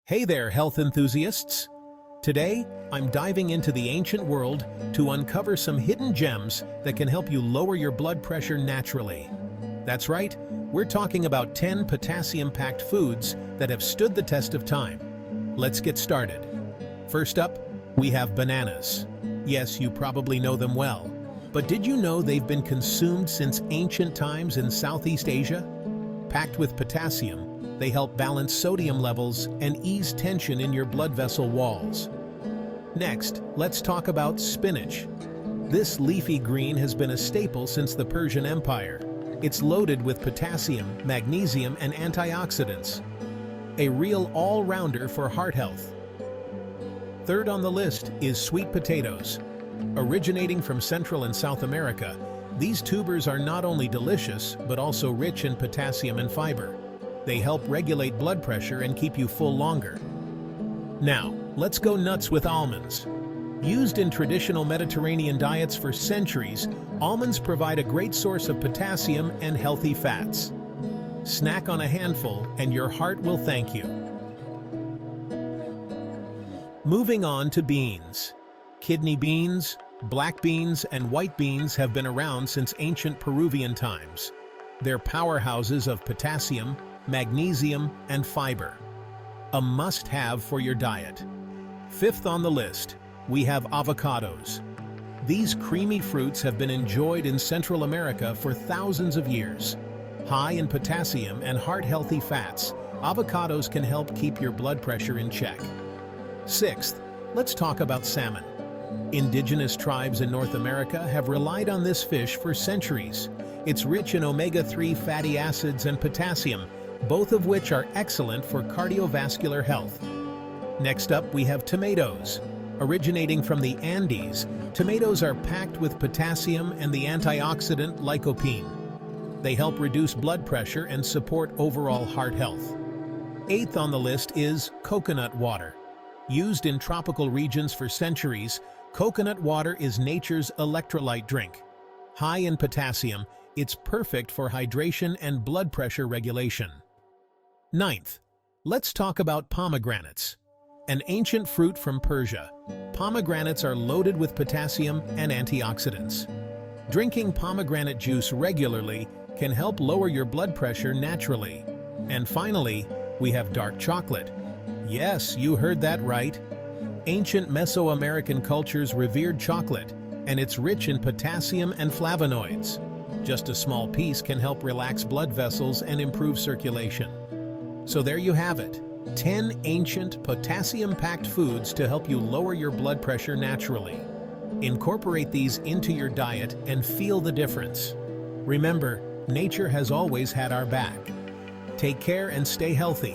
Hey there, health enthusiasts! Today, I'm diving into the ancient world to uncover some hidden gems that can help you lower your blood pressure naturally. That's right, we're talking about 10 potassium-packed foods that have stood the test of time. Let's get started. First up, we have bananas. Yes, you probably know them well, but did you know they've been consumed since ancient times in Southeast Asia? Packed with potassium, they help balance sodium levels and ease tension in your blood vessel walls. Next, let's talk about spinach. This leafy green has been a staple since the Persian Empire. It's loaded with potassium, magnesium, and antioxidants. A real all-rounder for heart health. Third on the list is sweet potatoes. Originating from Central and South America, these tubers are not only delicious, but also rich in potassium and fiber. They help regulate blood pressure and keep you full longer. Now, let's go nuts with almonds. Used in traditional Mediterranean diets for centuries, almonds provide a great source of potassium and healthy fats. Snack on a handful and your heart will thank you. Moving on to beans. Kidney beans, black beans, and white beans have been around since ancient Peruvian times. They're powerhouses of potassium, magnesium, and fiber. A must-have for your diet. Fifth on the list, we have avocados. These creamy fruits have been enjoyed in Central America for thousands of years. High in potassium and heart-healthy fats, avocados can help keep your blood pressure in check. Sixth, let's talk about salmon. Indigenous tribes in North America have relied on this fish for centuries. It's rich in omega-3 fatty acids and potassium, both of which are excellent for cardiovascular health. Next up, we have tomatoes. Originating from the Andes, tomatoes are packed with potassium and the antioxidant lycopene. They help reduce blood pressure and support overall heart health. Eighth on the list is coconut water. Used in tropical regions for centuries, coconut water is nature's electrolyte drink. High in potassium, it's perfect for hydration and blood pressure regulation. Ninth, let's talk about pomegranates. An ancient fruit from Persia, pomegranates are loaded with potassium and antioxidants. Drinking pomegranate juice regularly can help lower your blood pressure naturally. And finally, we have dark chocolate. Yes, you heard that right. Ancient Mesoamerican cultures revered chocolate, and it's rich in potassium and flavonoids. Just a small piece can help relax blood vessels and improve circulation. So there you have it, 10 ancient potassium-packed foods to help you lower your blood pressure naturally. Incorporate these into your diet and feel the difference. Remember, nature has always had our back. Take care and stay healthy.